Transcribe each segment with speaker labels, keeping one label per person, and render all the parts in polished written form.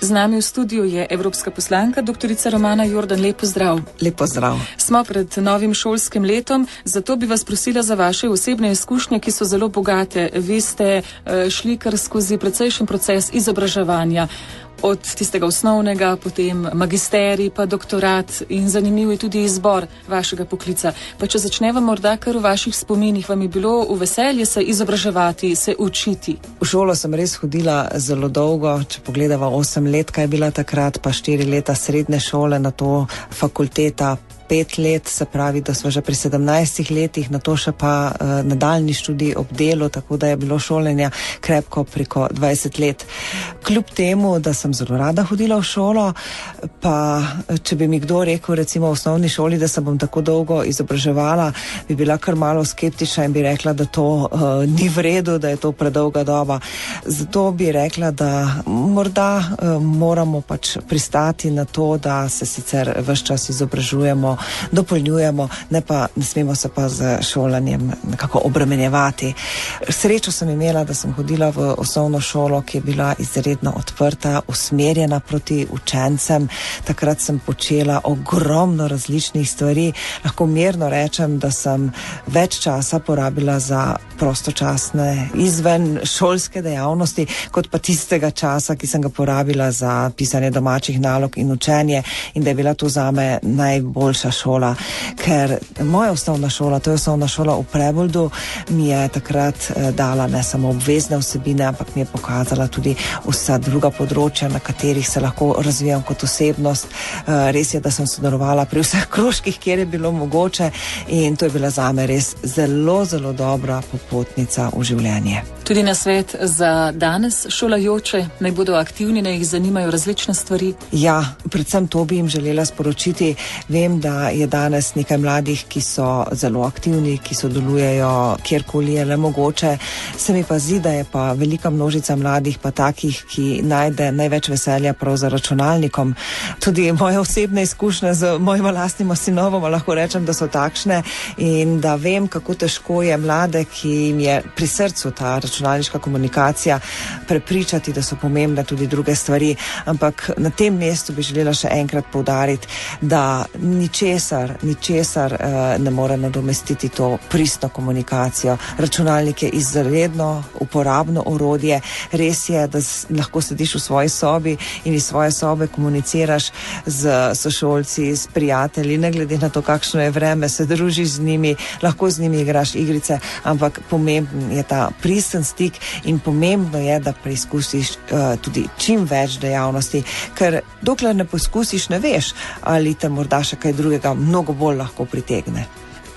Speaker 1: Z nami v studiu je evropska poslanka dr. Romana Jordan. Lep pozdrav.
Speaker 2: Lep pozdrav.
Speaker 1: Smo pred novim šolskim letom, zato bi vas prosila za vaše osebne izkušnje, ki so zelo bogate. Vi ste šli kar skozi precejšen proces izobraževanja. Od tistega osnovnega, potem magisterij, pa doktorat in zanimiv je tudi izbor vašega poklica. Pa če začneva morda kar v vaših spominih, vam je bilo v veselje se izobraževati, se učiti?
Speaker 2: V šolo sem res hodila zelo dolgo, če pogledava 8 let, kaj je bila takrat, pa 4 leta srednje šole, na to fakulteta 5 let, se pravi, da smo že pri 17 letih, na to še pa nadaljni študij ob delu, tako da je bilo šolenja krepko preko 20 let. Kljub temu, da sem zelo rada hodila v šolo, pa če bi mi kdo rekel, recimo v osnovni šoli, da se bom tako dolgo izobraževala, bi bila kar malo skeptična in bi rekla, da to ni v redu, da je to predolga doba. Zato bi rekla, da morda moramo pač pristati na to, da se sicer ves čas izobražujemo, dopolnjujemo, ne smemo se pa z šolanjem nekako obremenjevati. Srečo sem imela, da sem hodila v osnovno šolo, ki je bila izredno odprta, usmerjena proti učencem. Takrat sem počela ogromno različnih stvari. Lahko mirno rečem, da sem več časa porabila za prostočasne izven šolske dejavnosti, kot pa tistega časa, ki sem ga porabila za pisanje domačih nalog in učenje, in da je bila to zame najboljša šola, ker moja osnovna šola, to je osnovna šola v Preboldu, mi je takrat dala ne samo obvezne vsebine, ampak mi je pokazala tudi vsa druga področja, na katerih se lahko razvijam kot osebnost. Res je, da sem sodelovala pri vseh krožkih, kjer je bilo mogoče, in to je bila zame res zelo, zelo dobra popotnica v življenje.
Speaker 1: Tudi na svet za danes šolajoče, naj bodo aktivni, naj jih zanimajo različne stvari?
Speaker 2: Ja, predvsem to bi jim želela sporočiti. Vem, da je danes nekaj mladih, ki so zelo aktivni, ki sodelujejo kjerkoli je le mogoče. Se mi pa zdi, da je pa velika množica mladih pa takih, ki najde največ veselja prav za računalnikom. Tudi moje osebne izkušnje z mojima lastnima sinovoma lahko rečem, da so takšne, in da vem, kako težko je mlade, ki jim je pri srcu ta računalniška komunikacija, prepričati, da so pomembne tudi druge stvari. Ampak na tem mestu bi želela še enkrat poudariti, da ničesar ne more nadomestiti to pristno komunikacijo. Računalnik je izredno uporabno orodje. Res je, da lahko sediš v svoji sobi in iz svoje sobe komuniciraš z sošolci, s prijatelji, ne glede na to, kakšno je vreme, se družiš z njimi, lahko z njimi igraš igrice, ampak pomemben je ta pristen stik in pomembno je, da preizkusiš tudi čim več dejavnosti, ker dokler ne poskusiš, ne veš, ali te morda še kaj drugega mnogo bolj lahko pritegne.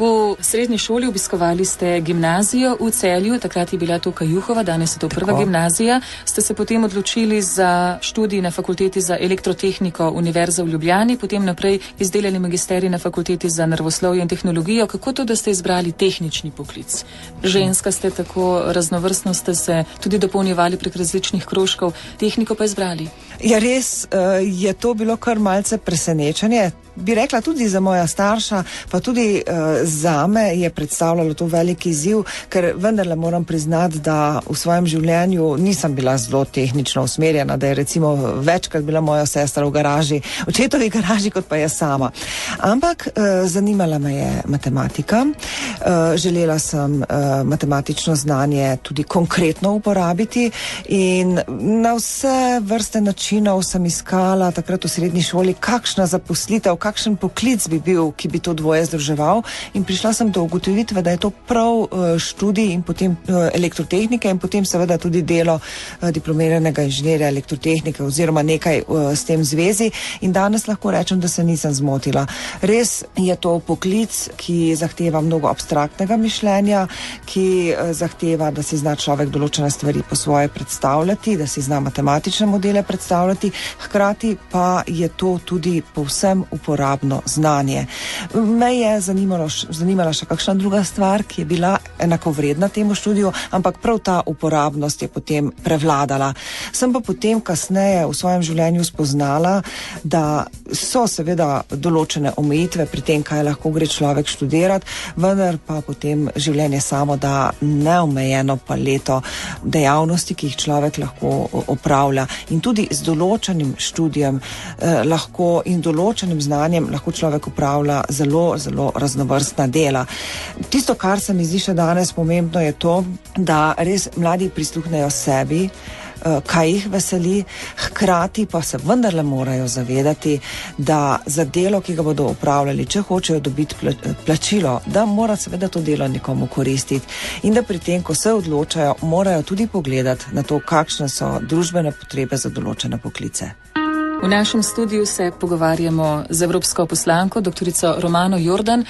Speaker 1: V srednji šoli obiskovali ste gimnazijo v Celju, takrat je bila to Kajuhova, danes je to prva gimnazija. Ste se potem odločili za študij na fakulteti za elektrotehniko Univerze v Ljubljani, potem naprej izdelali magisterij na fakulteti za naravoslovje in tehnologijo. Kako to, da ste izbrali tehnični poklic? Ženska ste, tako raznovrstno ste se tudi dopolnjevali prek različnih krožkov, tehniko pa izbrali.
Speaker 2: Ja, res je to bilo kar malce presenečenje. Bi rekla tudi za moja starša, pa tudi zame je predstavljalo to veliki izziv, ker vendarle moram priznati, da v svojem življenju nisem bila zelo tehnično usmerjena, da je recimo večkrat bila moja sestra v garaži, očetovi garaži, kot pa jaz sama. Ampak zanimala me je matematika, želela sem matematično znanje tudi konkretno uporabiti in na vse vrste načinov sem iskala takrat v srednji šoli, kakšna zaposlitev, kakšen poklic bi bil, ki bi to dvoje združeval, in prišla sem do ugotovitve, da je to prav študij in potem elektrotehnike in potem seveda tudi delo diplomiranega inženirja elektrotehnike oziroma nekaj s tem zvezi, in danes lahko rečem, da se nisem zmotila. Res je to poklic, ki zahteva mnogo abstraktnega mišljenja, ki zahteva, da si zna človek določene stvari po svoje predstavljati, da si zna matematične modele predstavljati, hkrati pa je to tudi povsem uporabno znanje. Me je zanimala še kakšna druga stvar, ki je bila enakovredna temu študiju, ampak prav ta uporabnost je potem prevladala. Sem pa potem kasneje v svojem življenju spoznala, da so seveda določene omejitve pri tem, kaj lahko gre človek študirati, vendar pa potem življenje samo da neomejeno paleto dejavnosti, ki jih človek lahko opravlja. In tudi z določenim študijem lahko in določenim znanjem lahko človek opravlja zelo, zelo raznovrstna dela. Tisto, kar se mi zdi še danes pomembno, je to, da res mladi prisluhnejo sebi, kaj jih veseli, hkrati pa se vendarle morajo zavedati, da za delo, ki ga bodo opravljali, če hočejo dobiti plačilo, da mora seveda to delo nekomu koristiti in da pri tem, ko se odločajo, morajo tudi pogledati na to, kakšne so družbene potrebe za določene poklice.
Speaker 1: V našem studiu se pogovarjamo z evropsko poslanko, doktorico Romano Jordan.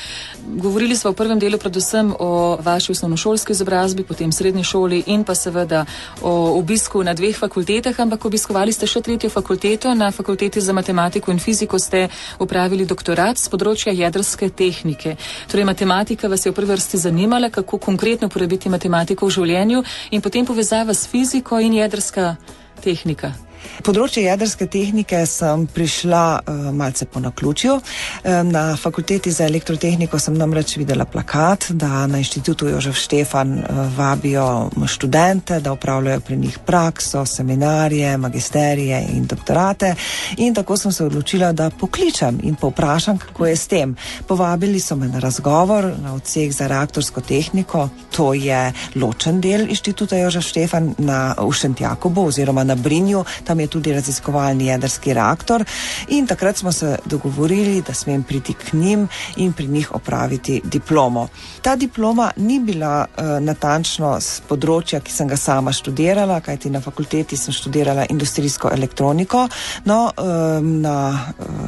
Speaker 1: Govorili smo v prvem delu predvsem o vaši osnovnošolski izobrazbi, potem srednji šoli in pa seveda o obisku na 2 fakultetah, ampak obiskovali ste še 3. fakulteto. Na fakulteti za matematiko in fiziko ste opravili doktorat z področja jedrske tehnike. Torej, matematika vas je v prvi vrsti zanimala, kako konkretno uporabiti matematiko v življenju in potem povezava s fiziko in jedrska tehnika.
Speaker 2: Področje jedrske tehnike sem prišla malce po naključju. Na fakulteti za elektrotehniko sem namreč videla plakat, da na Inštitutu Jožef Štefan vabijo študente, da opravljajo pri njih prakso, seminarje, magisterije in doktorate. In tako sem se odločila, da pokličem in povprašam, kako je s tem. Povabili so me na razgovor na odsek za reaktorsko tehniko, to je ločen del Inštituta Jožef Štefan v Šentjakobu oziroma na Brinju. Tam je tudi raziskovalni jedrski reaktor in takrat smo se dogovorili, da smem priti k njim in pri njih opraviti diplomo. Ta diploma ni bila natančno z področja, ki sem ga sama študirala, kajti na fakulteti sem študirala industrijsko elektroniko, na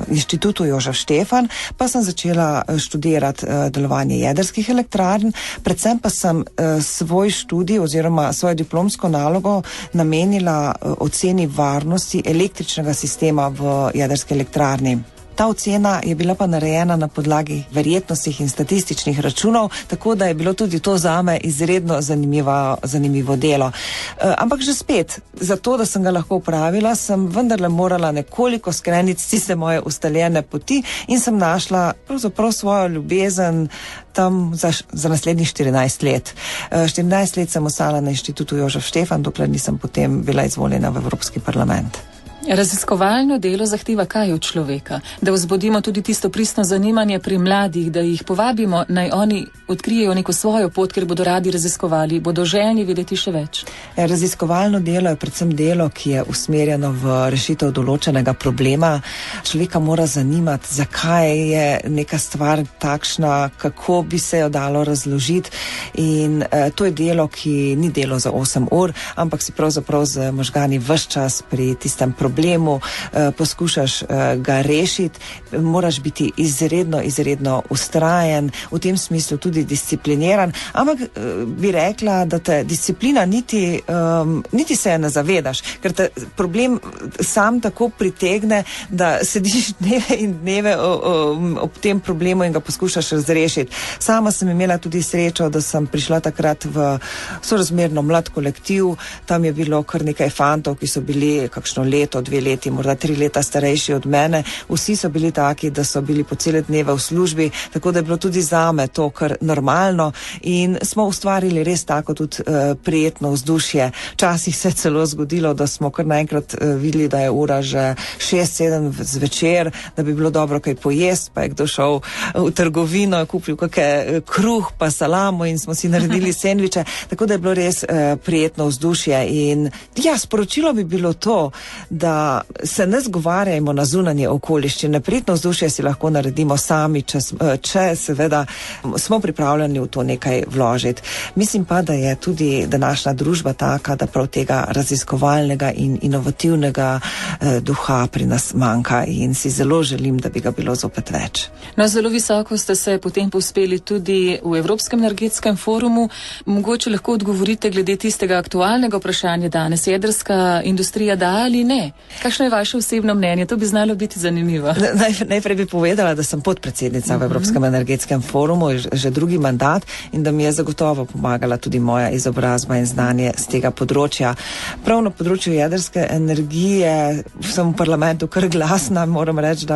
Speaker 2: Inštitutu Jožef Štefan pa sem začela študirati delovanje jedrskih elektrarn, predvsem pa sem svoj študij oziroma svojo diplomsko nalogo namenila oceni varnosti električnega sistema v jedrski elektrarni. Ta ocena je bila pa narejena na podlagi verjetnostnih in statističnih računov, tako da je bilo tudi to zame izredno zanimivo delo. Ampak že spet, zato da sem ga lahko upravila, sem vendarle morala nekoliko skreniti tiste moje ustaljene poti in sem našla pravzaprav svojo ljubezen tam za naslednjih 14 let. 14 let sem ostala na Inštitutu Jožef Štefan, dokler nisem potem bila izvoljena v Evropski parlament.
Speaker 1: Raziskovalno delo zahteva kaj od človeka? Da vzbudimo tudi tisto pristno zanimanje pri mladih, da jih povabimo, naj oni odkrijejo neko svojo pot, ker bodo radi raziskovali, bodo željni vedeti še več.
Speaker 2: Raziskovalno delo je predvsem delo, ki je usmerjeno v rešitev določenega problema. Človeka mora zanimati, zakaj je neka stvar takšna, kako bi se jo dalo razložiti in to je delo, ki ni delo za 8 ur, ampak si pravzaprav z možgani ves čas pri tistem problemu poskušaš ga rešiti, moraš biti izredno ustrajen, v tem smislu tudi discipliniran, ampak bi rekla, da te disciplina niti se je ne zavedaš, ker te problem sam tako pritegne, da sediš dneve in dneve ob tem problemu in ga poskušaš razrešiti. Sama sem imela tudi srečo, da sem prišla takrat v sorazmerno mlad kolektiv, tam je bilo kar nekaj fantov, ki so bili kakšno leto, 2 leti, morda 3 leta starejši od mene. Vsi so bili taki, da so bili po cele dneve v službi, tako da je bilo tudi zame to kar normalno in smo ustvarili res tako tudi prijetno vzdušje. Včasih se je celo zgodilo, da smo kar naenkrat videli, da je ura že 6-7 zvečer, da bi bilo dobro kaj pojesti, pa je kdo šel v trgovino, kupil kakšen kruh pa salamo in smo si naredili sendviče, tako da je bilo res prijetno vzdušje in ja, sporočilo bi bilo to, da se ne zgovarjajmo na zunanje okoliščine. Prijetno vzdušje si lahko naredimo sami, če seveda smo pripravljeni v to nekaj vložiti. Mislim pa, da je tudi današnja družba taka, da prav tega raziskovalnega in inovativnega duha pri nas manjka in si zelo želim, da bi ga bilo zopet več.
Speaker 1: No, zelo visoko ste se potem povzpeli tudi v Evropskem energetskem forumu. Mogoče lahko odgovorite glede tistega aktualnega vprašanja danes. Jedrska industrija da ali ne? Kakšno je vaše osebno mnenje? To bi znalo biti zanimivo.
Speaker 2: Najprej bi povedala, da sem podpredsednica v Evropskem energetskem forumu že drugi mandat in da mi je zagotovo pomagala tudi moja izobrazba in znanje z tega področja. Prav na področju jedrske energije sem v parlamentu kar glasna, moram reči,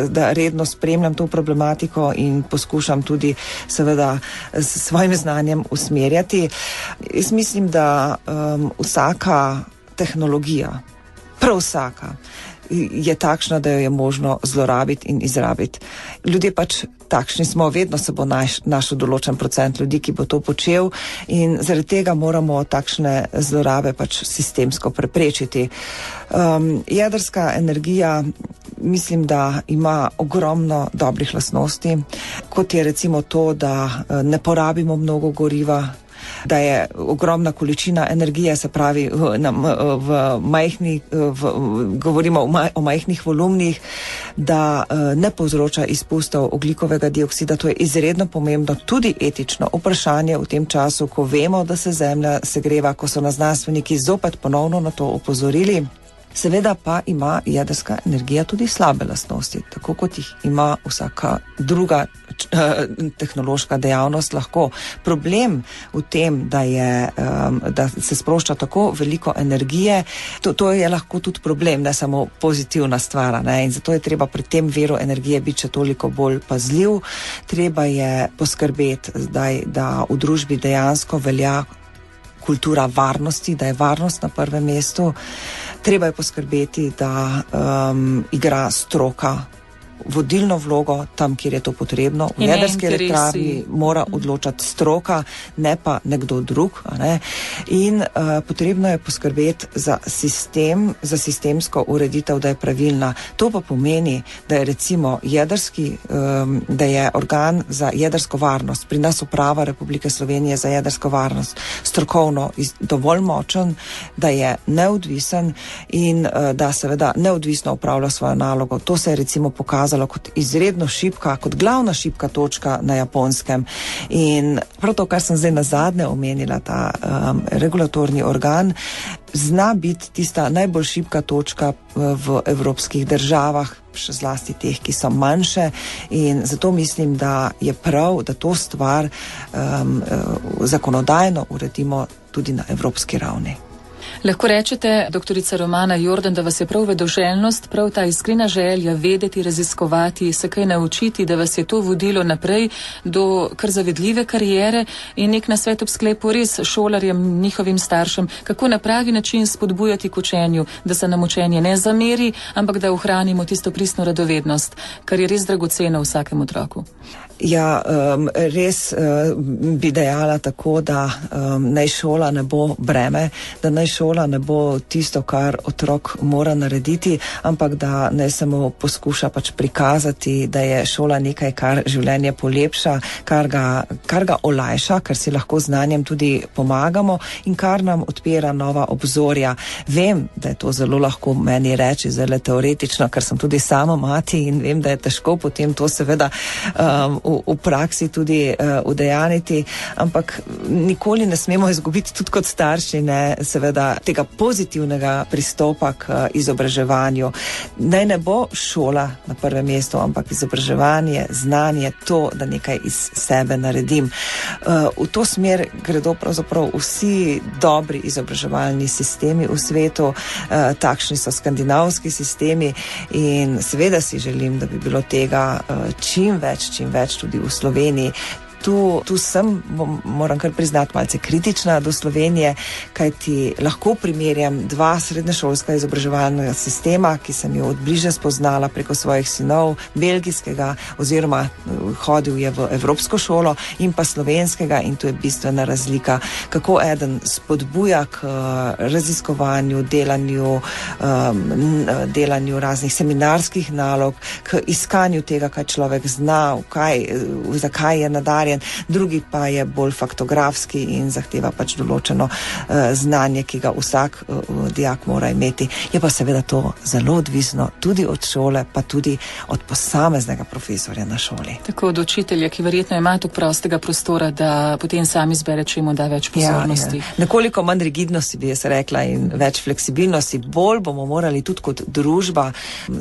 Speaker 2: da redno spremljam to problematiko in poskušam tudi seveda s svojim znanjem usmerjati. Jaz mislim, da vsaka tehnologija, prav vsaka, je takšna, da jo je možno zlorabiti in izrabiti. Ljudje pač takšni smo, vedno se bo našel določen procent ljudi, ki bo to počel in zaradi tega moramo takšne zlorabe pač sistemsko preprečiti. Jedrska energija mislim, da ima ogromno dobrih lastnosti, kot je recimo to, da ne porabimo mnogo goriva, da je ogromna količina energije, se pravi govorimo o majhnih volumnih, da ne povzroča izpustov ogljikovega dioksida. To je izredno pomembno, tudi etično vprašanje v tem času, ko vemo, da se Zemlja segreva, ko so nas znanstveniki zopet ponovno na to opozorili. Seveda pa ima jedrska energija tudi slabe lastnosti, tako kot jih ima vsaka druga tehnološka dejavnost lahko. Problem v tem, da se sprošča tako veliko energije, to je lahko tudi problem, ne samo pozitivna stvar, ne? In zato je treba pri tem viru energije biti še toliko bolj pazljiv. Treba je poskrbeti, da v družbi dejansko velja kultura varnosti, da je varnost na prvem mestu. Treba je poskrbeti, da igra stroka vodilno vlogo tam, kjer je to potrebno. V jedrski elektrarni mora odločati stroka, ne pa nekdo drug. Ne? In potrebno je poskrbeti za sistemsko ureditev, da je pravilna. To pa pomeni, da je recimo da je organ za jedrsko varnost, pri nas Uprava Republike Slovenije za jedrsko varnost, strokovno dovolj močen, da je neodvisen in da seveda neodvisno upravlja svojo nalogo. To se je recimo pokazalo kot izredno šibka, kot glavna šibka točka na Japonskem. In prav to, kar sem zdaj nazadnje omenila, ta regulatorni organ, zna biti tista najbolj šibka točka v evropskih državah, še zlasti teh, ki so manjše, in zato mislim, da je prav, da to stvar zakonodajno uredimo tudi na evropski ravni.
Speaker 1: Lahko rečete, doktorica Romana Jordan, da vas je prav vedoželjnost, prav ta iskrena želja vedeti, raziskovati, se kaj naučiti, da vas je to vodilo naprej do kar zavedljive kariere in nek nasvet ob sklepu res šolarjem, njihovim staršem, kako na pravi način spodbujati k učenju, da se nam učenje ne zameri, ampak da ohranimo tisto pristno radovednost, kar je res dragoceno vsakemu otroku.
Speaker 2: Ja, res bi dejala tako, da naj šola ne bo breme, da naj šola ne bo tisto, kar otrok mora narediti, ampak da naj samo poskuša pač prikazati, da je šola nekaj, kar življenje polepša, kar ga olajša, kar si lahko znanjem tudi pomagamo in kar nam odpira nova obzorja. Vem, da je to zelo lahko meni reči, zelo teoretično, ker sem tudi sama mati in vem, da je težko potem to seveda v praksi tudi udejaniti, ampak nikoli ne smemo izgubiti tudi kot starši, seveda tega pozitivnega pristopa k izobraževanju. Naj ne bo šola na prvem mestu, ampak izobraževanje, znanje, to, da nekaj iz sebe naredim. V to smer gredo pravzaprav vsi dobri izobraževalni sistemi v svetu, takšni so skandinavski sistemi in seveda si želim, da bi bilo tega čim več tudi v Sloveniji. Tu sem, moram kar priznati, malce kritična do Slovenije, kajti lahko primerjam dva srednješolska izobraževalnega sistema, ki sem jo odbliže spoznala preko svojih sinov, belgijskega oziroma hodil je v evropsko šolo in pa slovenskega, in tu je bistvena razlika, kako eden spodbuja k raziskovanju, delanju raznih seminarskih nalog, k iskanju tega, kaj človek zna, zakaj je nadarjen usmerjen, drugi pa je bolj faktografski in zahteva pač določeno znanje, ki ga vsak dijak mora imeti. Je pa seveda to zelo odvisno tudi od šole, pa tudi od posameznega profesorja na šoli.
Speaker 1: Tako od učitelja, ki verjetno ima toliko prostega prostora, da potem sam izbere, če mu da več pozornosti.
Speaker 2: Nekoliko manj rigidnosti, bi jaz rekla, in več fleksibilnosti. Bolj bomo morali tudi kot družba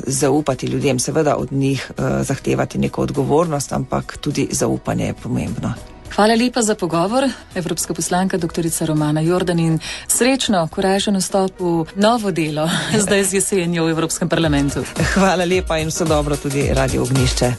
Speaker 2: zaupati ljudem, seveda od njih zahtevati neko odgovornost, ampak tudi zaupanje je pomembno.
Speaker 1: Hvala lepa za pogovor, evropska poslanka doktorica Romana Jordan, in srečno, koražen vstop v novo delo, zdaj z jesenjo v Evropskem parlamentu.
Speaker 2: Hvala lepa in vse dobro tudi Radio Ognjišče.